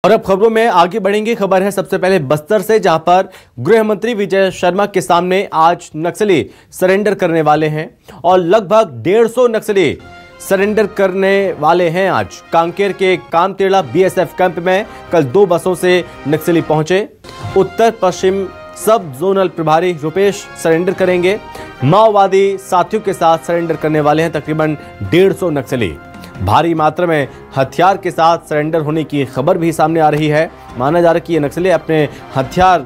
और अब खबरों में आगे बढ़ेंगे। खबर है सबसे पहले बस्तर से, जहां पर गृह मंत्री विजय शर्मा के सामने आज नक्सली सरेंडर करने वाले हैं और लगभग 150 नक्सली सरेंडर करने वाले हैं। आज कांकेर के कामतेड़ा बीएसएफ कैंप में कल 2 बसों से नक्सली पहुंचे। उत्तर पश्चिम सब जोनल प्रभारी रुपेश सरेंडर करेंगे। माओवादी साथियों के साथ सरेंडर करने वाले हैं तकरीबन 150 नक्सली। भारी मात्रा में हथियार के साथ सरेंडर होने की खबर भी सामने आ रही है। माना जा रहा है कि ये नक्सली अपने हथियार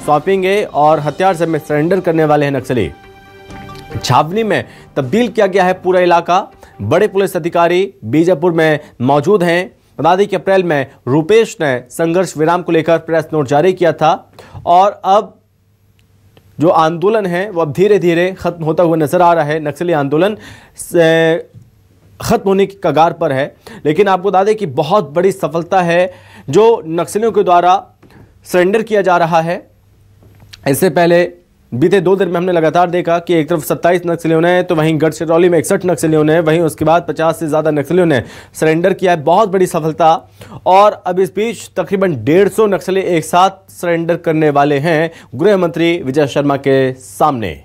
सौंपेंगे और हथियार से में सरेंडर करने वाले हैं नक्सली। छावनी में तब्दील किया गया है पूरा इलाका। बड़े पुलिस अधिकारी बीजापुर में मौजूद हैं। बता दें कि अप्रैल में रुपेश ने संघर्ष विराम को लेकर प्रेस नोट जारी किया था और अब जो आंदोलन है वो अब धीरे धीरे खत्म होता हुआ नजर आ रहा है। नक्सली आंदोलन खत्म होने की कगार पर है, लेकिन आपको बता दें कि बहुत बड़ी सफलता है जो नक्सलियों के द्वारा सरेंडर किया जा रहा है। इससे पहले बीते 2 दिन में हमने लगातार देखा कि एक तरफ 27 नक्सलियों ने, तो वहीं गढ़चिरौली में 61 नक्सलियों ने, वहीं उसके बाद 50 से ज़्यादा नक्सलियों ने सरेंडर किया है। बहुत बड़ी सफलता। और अब इस बीच तकरीबन 150 नक्सली एक साथ सरेंडर करने वाले हैं गृह मंत्री विजय शर्मा के सामने।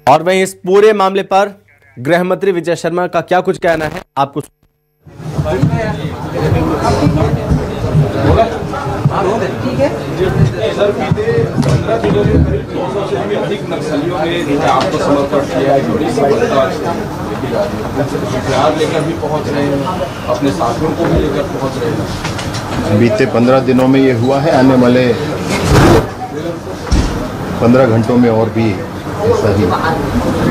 और वहीं इस पूरे मामले पर गृह मंत्री विजय शर्मा का क्या कुछ कहना है आपको। सर, बीते 15 दिनों में करीब 200 से भी अधिक नक्सलियों ने आत्मसमर्पण किया है। बड़ी सफलता हथियार लेकर भी पहुंच रहे हैं, अपने साथियों को भी लेकर पहुंच रहे हैं। बीते 15 दिनों में ये हुआ है। आने वाले 15 घंटों में और भी ऐसा ही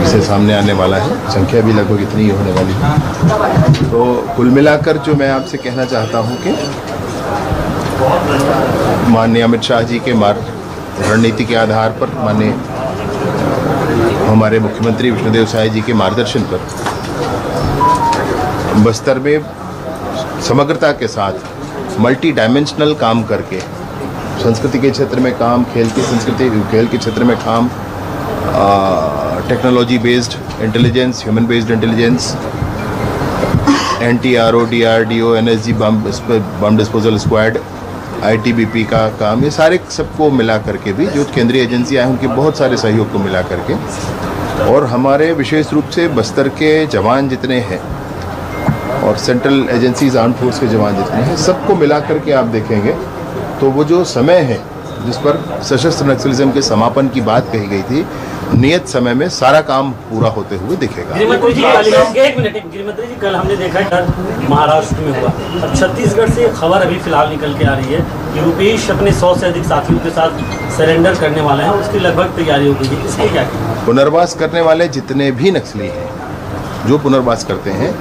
इससे सामने आने वाला है। संख्या भी लगभग इतनी ही होने वाली है। तो कुल मिलाकर जो मैं आपसे कहना चाहता हूं कि माननीय अमित शाह जी के रणनीति के आधार पर, माननीय हमारे मुख्यमंत्री विष्णुदेव साय जी के मार्गदर्शन पर बस्तर में समग्रता के साथ मल्टी डायमेंशनल काम करके, संस्कृति के क्षेत्र में काम, खेल के क्षेत्र में काम, technology based intelligence, human based intelligence, NTRO, DRDO, NSG bomb disposal squad, ITBP का काम, ये सारे सबको मिला करके भी जो केंद्रीय एजेंसियां हैं उनके बहुत सारे सहयोग को मिला करके, और हमारे विशेष रूप से बस्तर के जवान जितने हैं और सेंट्रल एजेंसीज आर्म फोर्स के जवान जितने हैं, सबको मिला करके आप देखेंगे तो वो जो समय है जिस पर सशस्त्र नक्सलिज्म के समापन की बात कही गई थी, नियत समय में सारा काम पूरा होते हुए दिखेगा। गृहमंत्री जी, कल हमने देखा डर महाराष्ट्र में हुआ। अब छत्तीसगढ़ से खबर अभी फिलहाल निकल के आ रही है कि रुपेश अपने 100 से अधिक साथियों के साथ सरेंडर करने वाले हैं, उसकी लगभग तैयारी हो गई है। इसके क्या पुनर्वास करने वाले जितने भी नक्सली हैं, जो पुनर्वास करते हैं,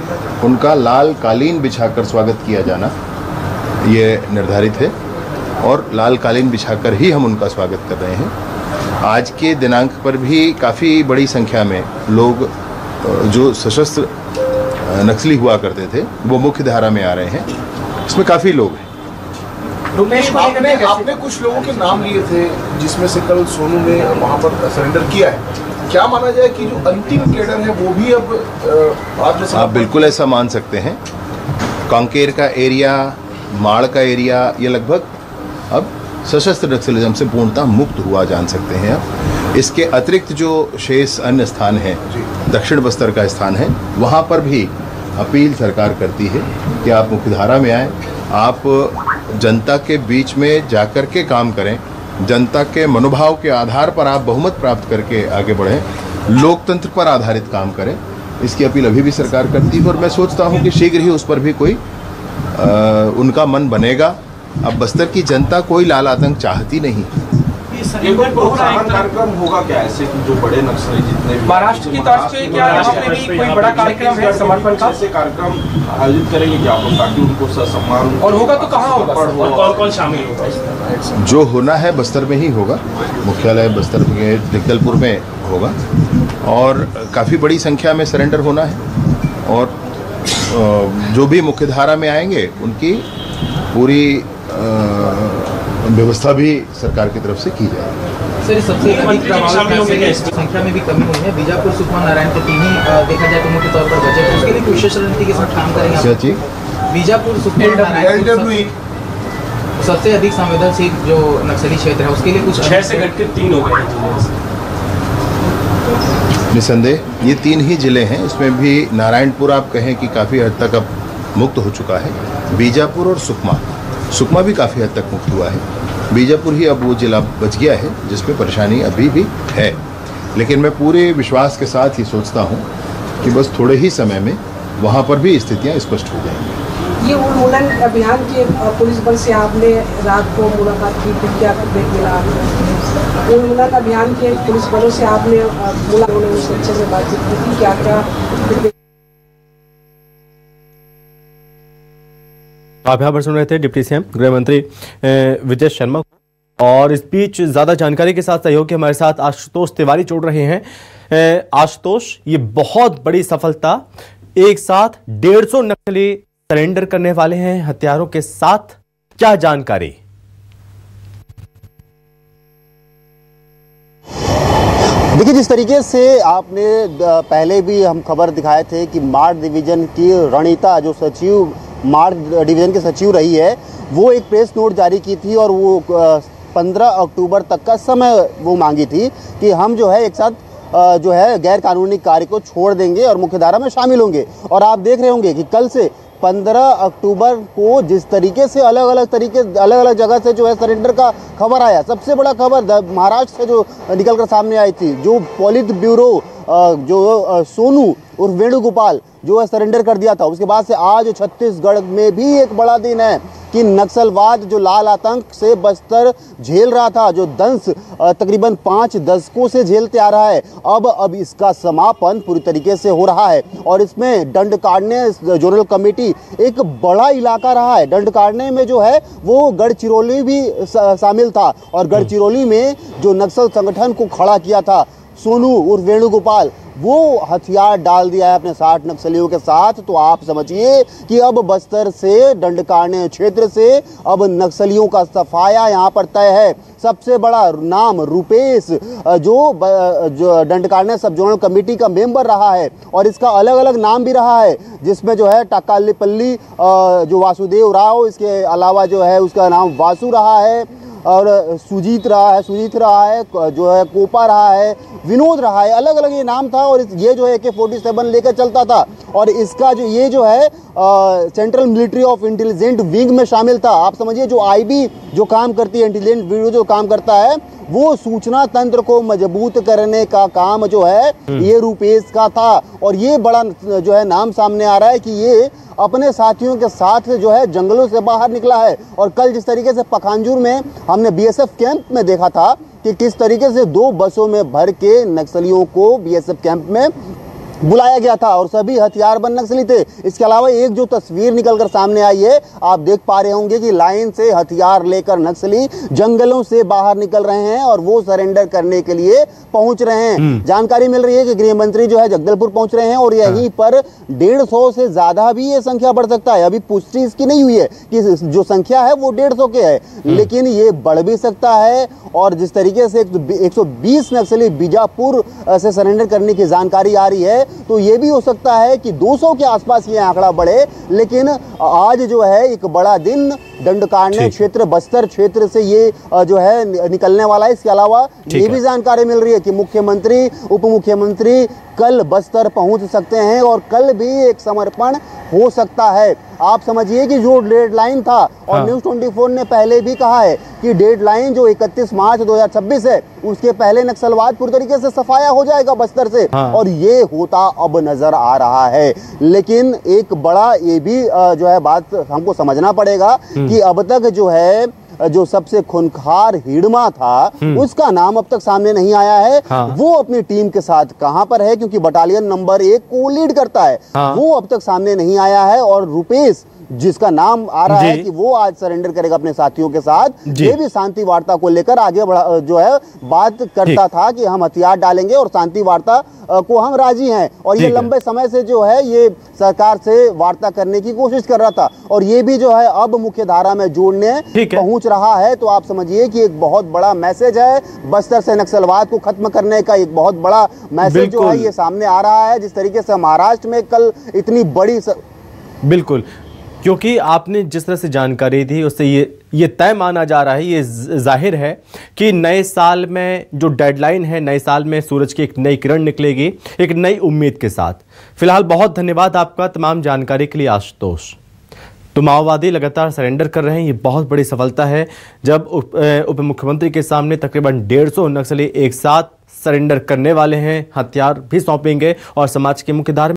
उनका लाल कालीन बिछाकर स्वागत किया जाना ये निर्धारित है और लाल कालीन बिछाकर ही हम उनका स्वागत कर रहे हैं। आज के दिनांक पर भी काफ़ी बड़ी संख्या में लोग जो सशस्त्र नक्सली हुआ करते थे वो मुख्य धारा में आ रहे हैं। इसमें काफ़ी लोग हैं। रुपेश, आपने कुछ लोगों के नाम लिए थे जिसमें से कल सोनू ने वहाँ पर सरेंडर किया है। क्या माना जाए कि जो अंतिम कैडर है वो भी अब बाद में? आप बिल्कुल ऐसा मान सकते हैं। कांकेर का एरिया, माड़ का एरिया, ये लगभग अब सशस्त्र नक्सलिज्म से पूर्णतः मुक्त हुआ जान सकते हैं। अब इसके अतिरिक्त जो शेष अन्य स्थान हैं, दक्षिण बस्तर का स्थान है, वहाँ पर भी अपील सरकार करती है कि आप मुख्यधारा में आएँ, आप जनता के बीच में जाकर के काम करें, जनता के मनोभाव के आधार पर आप बहुमत प्राप्त करके आगे बढ़ें, लोकतंत्र पर आधारित काम करें। इसकी अपील अभी भी सरकार करती है और मैं सोचता हूँ कि शीघ्र ही उस पर भी कोई उनका मन बनेगा। अब बस्तर की जनता कोई लाल आतंक चाहती नहीं। कार्यक्रम होगा क्या ऐसे कि जो बड़े नक्सली जितने महाराष्ट्र की तरफ से, क्या यहाँ पे भी कोई बड़ा कार्यक्रम है समर्पण का? ऐसे कार्यक्रम आयोजित करेंगे क्या आप ताकि उनको सम्मान, और होगा तो कहाँ होगा और कौन शामिल होगा? जो होना है बस्तर में ही होगा। मुख्यालय बस्तर के जगदलपुर में होगा और काफ़ी बड़ी संख्या में सरेंडर होना है और जो भी मुख्यधारा में आएंगे उनकी पूरी व्यवस्था भी सरकार की तरफ से की जाएगी। सर सबसे अधिक प्रभावित संख्या में भी कमी हुई है। बीजापुर, सुकमा, नारायण को तीन ही देखा जाए तो मुख्य तौर पर बचे, उसके लिए विशेष रणनीति के साथ काम करेंगे। बीजापुर, सुकमा, नारायण सबसे अधिक संवेदनशील जो नक्सली क्षेत्र है, उसके लिए कुछ 6 से घटकर 3 हो गए। निसंदेह ये 3 ही जिले हैं। इसमें भी नारायणपुर आप कहें कि काफ़ी हद तक अब मुक्त हो चुका है। बीजापुर और सुकमा भी काफ़ी हद तक मुक्त हुआ है। बीजापुर ही अब वो जिला बच गया है जिसमें परेशानी अभी भी है, लेकिन मैं पूरे विश्वास के साथ ही सोचता हूँ कि बस थोड़े ही समय में वहाँ पर भी स्थितियाँ स्पष्ट हो जाएंगी। ये उन्मूलन अभियान के पुलिस बल से आपने रात को मुलाकात की, फिर क्या फीडबैक मिला? उन्मूलन अभियान के पुलिस बलों से आपने मुलाकात अच्छे से बातचीत की थी, क्या क्या? आप यहाँ पर सुन रहे थे डिप्टी सीएम गृह मंत्री विजय शर्मा, और इस बीच ज्यादा जानकारी के साथ सहयोग के हमारे साथ आशुतोष तिवारी जुड़ रहे हैं। आशुतोष, ये बहुत बड़ी सफलता, एक साथ 150 नक्सली सरेंडर करने वाले हैं हथियारों के साथ, क्या जानकारी? देखिए, जिस तरीके से आपने पहले भी हम खबर दिखाए थे कि मार्ड डिवीजन की रणीता जो सचिव मार्ड डिवीजन के सचिव रही है, वो एक प्रेस नोट जारी की थी और वो 15 अक्टूबर तक का समय वो मांगी थी कि हम जो है एक साथ जो है गैर कानूनी कार्य को छोड़ देंगे और मुख्यधारा में शामिल होंगे। और आप देख रहे होंगे कि कल से 15 अक्टूबर को जिस तरीके से अलग अलग जगह से जो है सरेंडर का खबर आया, सबसे बड़ा खबर महाराष्ट्र से जो निकलकर सामने आई थी, जो पॉलिट ब्यूरो जो सोनू और वेणुगोपाल जो है सरेंडर कर दिया था, उसके बाद से आज छत्तीसगढ़ में भी एक बड़ा दिन है कि नक्सलवाद जो लाल आतंक से बस्तर झेल रहा था, जो दंश तकरीबन 5 दशकों से झेलते आ रहा है, अब इसका समापन पूरी तरीके से हो रहा है। और इसमें दंडकारण्य जोनल कमेटी एक बड़ा इलाका रहा है। दंडकारण्य में जो है वो गढ़चिरौली भी शामिल था, और गढ़चिरौली में जो नक्सल संगठन को खड़ा किया था सोनू और वेणुगोपाल, वो हथियार डाल दिया है अपने 60 नक्सलियों के साथ। तो आप समझिए कि अब बस्तर से दंडकारण्य क्षेत्र से अब नक्सलियों का सफाया यहाँ पर तय है। सबसे बड़ा नाम रूपेश जो दंडकारण्य सब जोनल कमेटी का मेंबर रहा है, और इसका अलग अलग नाम भी रहा है, जिसमें जो है टाकालीपल्ली जो वासुदेव राव, इसके अलावा जो है उसका नाम वासु रहा है, और सुजीत रहा है, जो है कोपा रहा है, विनोद रहा है, अलग अलग ये नाम था। और ये जो है AK-47 लेकर चलता था, और इसका जो ये जो है central military of intelligent wing में शामिल था। आप समझिए जो IB जो काम करती है, इंटेलिजेंट ब्यूरो जो काम करता है, वो सूचना तंत्र को मजबूत करने का काम जो है ये रूपेश का था। और ये बड़ा जो है नाम सामने आ रहा है कि ये अपने साथियों के साथ जो है जंगलों से बाहर निकला है। और कल जिस तरीके से पखांजूर में हमने BSF कैंप में देखा था कि किस तरीके से 2 बसों में भर के नक्सलियों को BSF कैंप में बुलाया गया था, और सभी हथियारबंद नक्सली थे। इसके अलावा एक जो तस्वीर निकलकर सामने आई है, आप देख पा रहे होंगे कि लाइन से हथियार लेकर नक्सली जंगलों से बाहर निकल रहे हैं और वो सरेंडर करने के लिए पहुंच रहे हैं। जानकारी मिल रही है कि गृह मंत्री जो है जगदलपुर पहुंच रहे हैं, और यहीं पर 150 से ज्यादा भी ये संख्या बढ़ सकता है। अभी पुष्टि इसकी नहीं हुई है कि जो संख्या है वो 150 के है, लेकिन ये बढ़ भी सकता है। और जिस तरीके से 120 नक्सली बीजापुर से सरेंडर करने की जानकारी आ रही है, तो ये भी हो सकता है कि 200 के आसपास ये आंकड़ा बढ़े। लेकिन आज जो है एक बड़ा दिन दंडकारण्य क्षेत्र, बस्तर क्षेत्र से ये जो है निकलने वाला है। इसके अलावा ये भी जानकारी मिल रही है कि मुख्यमंत्री, उप मुख्यमंत्री कल बस्तर पहुंच सकते हैं, और कल भी एक समर्पण हो सकता है। आप समझिए कि जो डेडलाइन था, और न्यूज़ 24 ने पहले भी कहा है कि डेडलाइन जो 31 मार्च 2026 है, उसके पहले नक्सलवाद पूरी तरीके से सफाया हो जाएगा बस्तर से, और ये होता अब नजर आ रहा है। लेकिन एक बड़ा ये भी जो है बात हमको समझना पड़ेगा कि अब तक जो है जो सबसे खूंखार हिडमा था, उसका नाम अब तक सामने नहीं आया है। वो अपनी टीम के साथ कहां पर है, क्योंकि बटालियन नंबर 1 को लीड करता है, वो अब तक सामने नहीं आया है। और रूपेश जिसका नाम आ रहा है कि वो आज सरेंडर करेगा अपने साथियों के साथ, ये भी शांति वार्ता को लेकर आगे जो है बात करता था कि हम हथियार डालेंगे और शांति वार्ता को हम राजी हैं। और ये लंबे समय से जो है ये सरकार से वार्ता करने की कोशिश कर रहा था और ये भी जो है अब मुख्य धारा में जोड़ने पहुंच रहा है। तो आप समझिए कि एक बहुत बड़ा मैसेज है, बस्तर से नक्सलवाद को खत्म करने का एक बहुत बड़ा मैसेज जो है ये सामने आ रहा है। जिस तरीके से महाराष्ट्र में कल इतनी बड़ी बिल्कुल, क्योंकि आपने जिस तरह से जानकारी दी उससे ये तय माना जा रहा है, ये जाहिर है कि नए साल में जो डेडलाइन है, नए साल में सूरज की एक नई किरण निकलेगी एक नई उम्मीद के साथ। फिलहाल बहुत धन्यवाद आपका तमाम जानकारी के लिए आशुतोष। तो माओवादी लगातार सरेंडर कर रहे हैं, ये बहुत बड़ी सफलता है जब उप मुख्यमंत्री के सामने तकरीबन 150 नक्सली एक साथ सरेंडर करने वाले हैं, हथियार भी सौंपेंगे और समाज के मुख्य धारा